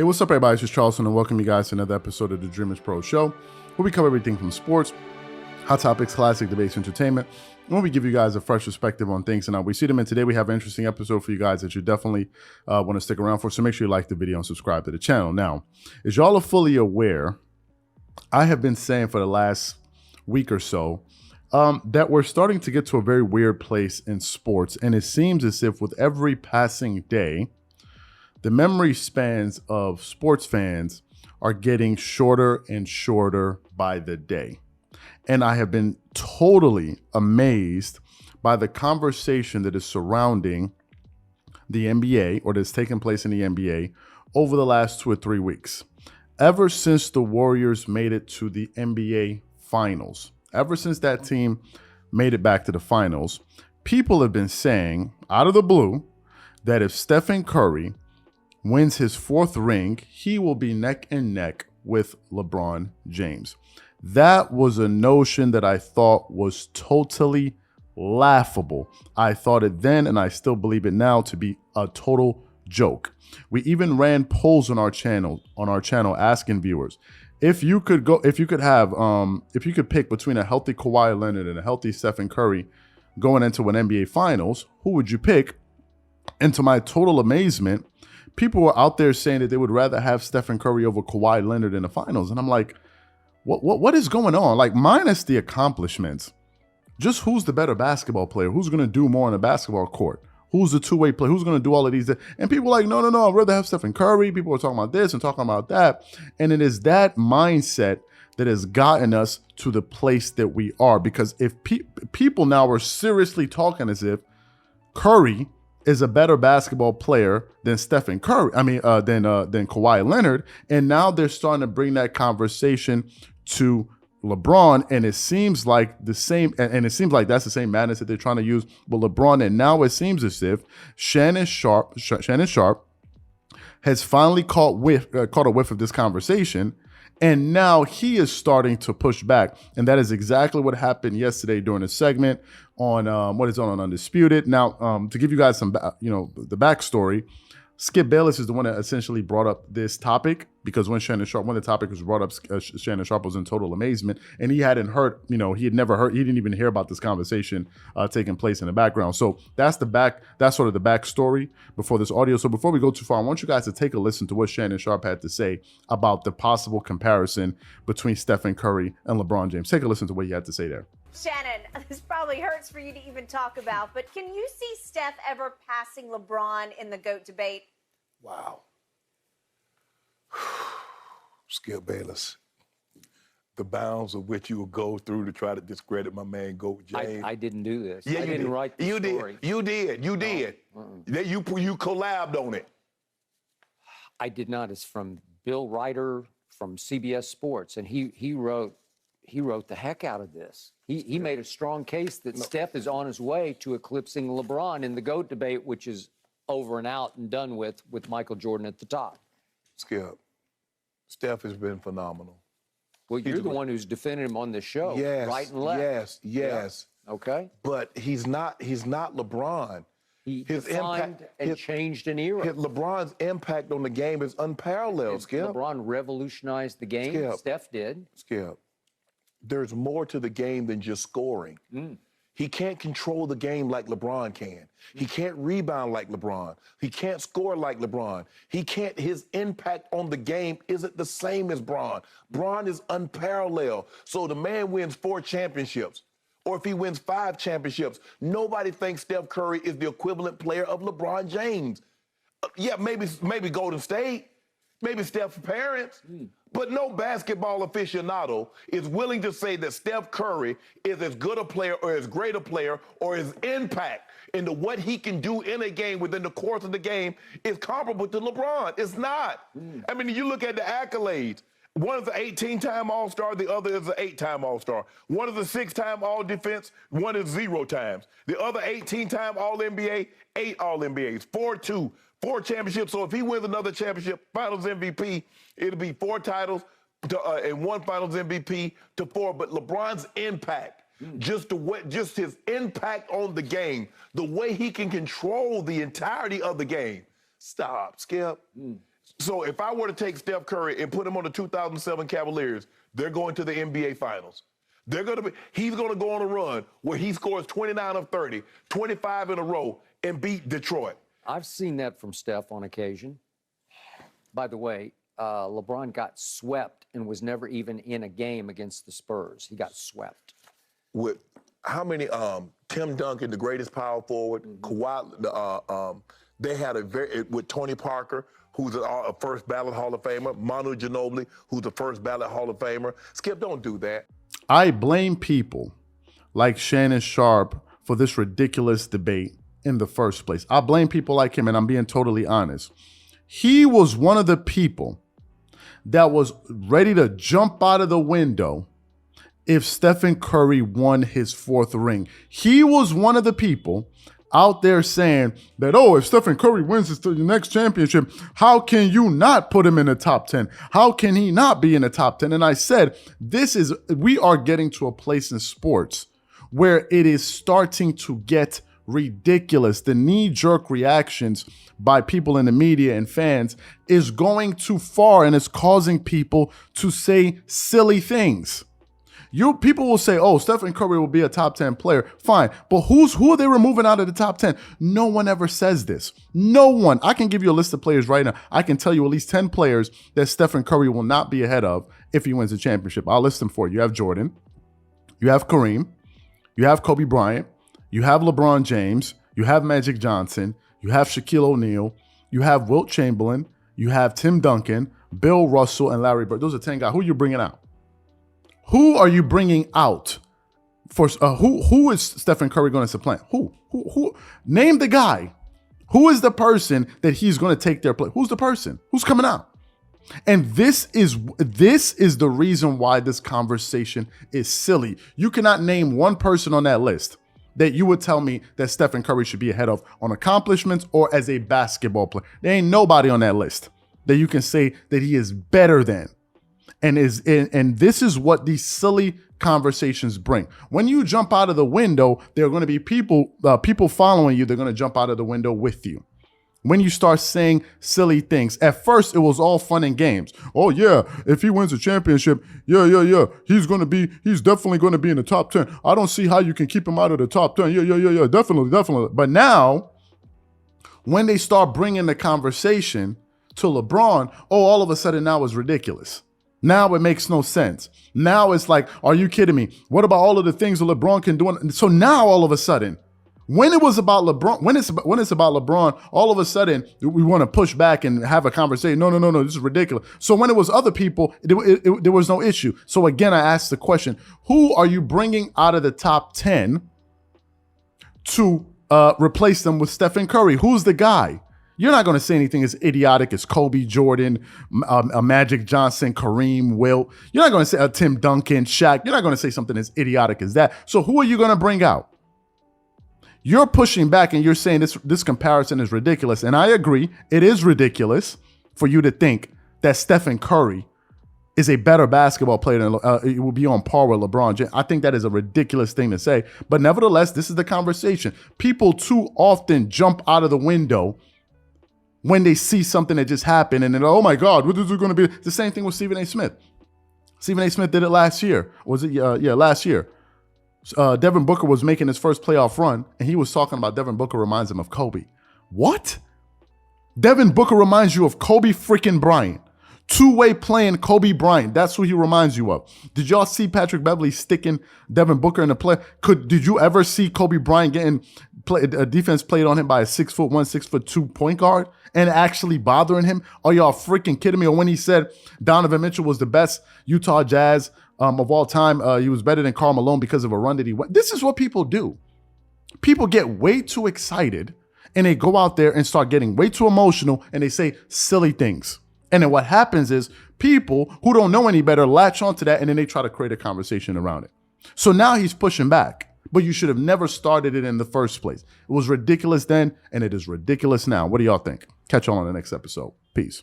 Hey, what's up, everybody? It's just Charleston, and welcome you guys to another episode of the Dreamerspro Show, where we cover everything from sports, hot topics, classic debates, entertainment, and where we give you guys a fresh perspective on things. And we see them, and today we have an interesting episode for you guys that you definitely want to stick around for, so make sure you like the video and subscribe to the channel. Now, as y'all are fully aware, I have been saying for the last week or so that we're starting to get to a very weird place in sports, and it seems as if with every passing day, the memory spans of sports fans are getting shorter and shorter by the day. And I have been totally amazed by the conversation that is surrounding the NBA, or that's taken place in the NBA over the last 2 or 3 weeks. Ever since the Warriors made it to the NBA Finals, ever since that team made it back to the finals, people have been saying out of the blue that if Stephen Curry wins his 4th ring, he will be neck and neck with LeBron James. That was a notion that I thought was totally laughable. I thought it then, and I still believe it now, to be a total joke. We even ran polls on our channel asking viewers, if you could pick between a healthy Kawhi Leonard and a healthy Stephen Curry going into an NBA Finals, who would you pick? And to my total amazement, people were out there saying that they would rather have Stephen Curry over Kawhi Leonard in the finals. And I'm like, what is going on? Like, minus the accomplishments, just who's the better basketball player? Who's going to do more on a basketball court? Who's the two-way player? Who's going to do all of these? And people are like, no, I'd rather have Stephen Curry. People are talking about this and talking about that. And it is that mindset that has gotten us to the place that we are. Because if people now are seriously talking as if Curry is a better basketball player than Stephen Curry, than Kawhi Leonard. And now they're starting to bring that conversation to LeBron, and it seems like that's the same madness that they're trying to use with LeBron. And now it seems as if Shannon Sharpe has finally caught a whiff of this conversation. And now he is starting to push back. And that is exactly what happened yesterday during a segment on on Undisputed. Now, to give you guys some, the backstory, Skip Bayless is the one that essentially brought up this topic, because when the topic was brought up, Shannon Sharpe was in total amazement, and he hadn't heard, he didn't even hear about this conversation taking place in the background. So that's sort of the backstory before this audio. So before we go too far, I want you guys to take a listen to what Shannon Sharpe had to say about the possible comparison between Stephen Curry and LeBron James. Take a listen to what he had to say there. Shannon, this probably hurts for you to even talk about, but can you see Steph ever passing LeBron in the GOAT debate? Wow. Skip Bayless, the bounds of which you will go through to try to discredit my man GOAT James. I didn't do this. Yeah, I didn't write the story. You did. You collabed on it. I did not. It's from Bill Ryder from CBS Sports, and he wrote the heck out of this. He made a strong case that Steph is on his way to eclipsing LeBron in the GOAT debate, which is over and out and done with Michael Jordan at the top. Skip, Steph has been phenomenal. Well, you're the one who's defending him on the show, yes, right and left. Yes. Yeah. Okay. But he's not LeBron. He defined and changed an era. LeBron's impact on the game is unparalleled, Skip. LeBron revolutionized the game. Skip. Steph did. Skip, there's more to the game than just scoring. He can't control the game like LeBron can. He can't rebound like LeBron. He can't score like LeBron. His impact on the game isn't the same as Bron. Bron is unparalleled. So the man wins 4 championships, or if he wins 5 championships, nobody thinks Steph Curry is the equivalent player of LeBron James. Yeah, maybe Golden State, maybe Steph's parents, but no basketball aficionado is willing to say that Steph Curry is as good a player or as great a player or his impact into what he can do in a game within the course of the game is comparable to LeBron. It's not. I mean, you look at the accolades. One is an 18-time All-Star, the other is an 8-time All-Star. One is a 6-time All-Defense, one is 0 times. The other 18-time All-NBA, 8 All-NBAs, 4-2. 4 championships. So if he wins another championship, Finals MVP, it'll be 4 titles and 1 Finals MVP to 4. But LeBron's impact, just his impact on the game, the way he can control the entirety of the game. Stop, Skip. So if I were to take Steph Curry and put him on the 2007 Cavaliers, they're going to the NBA Finals. He's going to go on a run where he scores 29 of 30, 25 in a row, and beat Detroit. I've seen that from Steph on occasion. By the way, LeBron got swept and was never even in a game against the Spurs. He got swept. With how many? Tim Duncan, the greatest power forward. Kawhi. They had with Tony Parker, who's a first ballot Hall of Famer. Manu Ginobili, who's the first ballot Hall of Famer. Skip, don't do that. I blame people like Shannon Sharpe for this ridiculous debate in the first place. I blame people like him, and I'm being totally honest. He was one of the people that was ready to jump out of the window if Stephen Curry won his 4th ring. He was one of the people out there saying that, oh, if Stephen Curry wins the next championship, how can you not put him in the top 10? How can he not be in the top 10? And I said, we are getting to a place in sports where it is starting to get ridiculous. The knee-jerk reactions by people in the media and fans is going too far, and it's causing people to say silly things. People will say, oh, Stephen Curry will be a top 10 player. Fine. But who are they removing out of the top 10? No one ever says this. No one. I can give you a list of players right now. I can tell you at least 10 players that Stephen Curry will not be ahead of if he wins the championship. I'll list them for you. You have Jordan. You have Kareem. You have Kobe Bryant. You have LeBron James. You have Magic Johnson. You have Shaquille O'Neal. You have Wilt Chamberlain. You have Tim Duncan, Bill Russell, and Larry Bird. Those are 10 guys. Who are you bringing out? Who are you bringing out? Who is Stephen Curry going to supplant? Who? Name the guy. Who is the person that he's going to take their place? Who's the person? Who's coming out? And this is the reason why this conversation is silly. You cannot name one person on that list that you would tell me that Stephen Curry should be ahead of on accomplishments or as a basketball player. There ain't nobody on that list that you can say that he is better than. And this is what these silly conversations bring. When you jump out of the window, there are going to be people following you. They're going to jump out of the window with you. When you start saying silly things, at first it was all fun and games. Oh yeah, if he wins a championship, yeah, he's definitely going to be in the top 10. I don't see how you can keep him out of the top 10. Yeah, definitely. But now, when they start bringing the conversation to LeBron, all of a sudden now it's ridiculous. Now it makes no sense. Now it's like, are you kidding me? What about all of the things that LeBron can do? And so now all of a sudden, when it was about LeBron, when it's about LeBron, all of a sudden we want to push back and have a conversation. No, this is ridiculous. So when it was other people, there was no issue. So again, I asked the question: who are you bringing out of the top 10 to replace them with Stephen Curry? Who's the guy? You're not going to say anything as idiotic as Kobe, Jordan, Magic Johnson, Kareem, Wilt. You're not going to say Tim Duncan, Shaq. You're not going to say something as idiotic as that. So who are you going to bring out? You're pushing back and you're saying this comparison is ridiculous. And I agree, it is ridiculous for you to think that Stephen Curry is a better basketball player than it will be on par with LeBron James. I think that is a ridiculous thing to say. But nevertheless, this is the conversation. People too often jump out of the window when they see something that just happened and then, oh my God, what is it going to be? The same thing with Stephen A. Smith. Stephen A. Smith did it last year. Was it? Last year. Devin Booker was making his first playoff run, and he was talking about Devin Booker reminds him of Kobe. What? Devin Booker reminds you of Kobe freaking Bryant. Two-way playing Kobe Bryant. That's who he reminds you of. Did y'all see Patrick Beverley sticking Devin Booker in the play? Did you ever see Kobe Bryant getting a defense played on him by a 6'1", 6'2" point guard and actually bothering him? Are y'all freaking kidding me? Or when he said Donovan Mitchell was the best Utah Jazz of all time, he was better than Karl Malone because of a run that he went. This is what people do. People get way too excited and they go out there and start getting way too emotional and they say silly things. And then what happens is people who don't know any better latch onto that and then they try to create a conversation around it. So now he's pushing back, but you should have never started it in the first place. It was ridiculous then and it is ridiculous now. What do y'all think? Catch y'all on the next episode. Peace.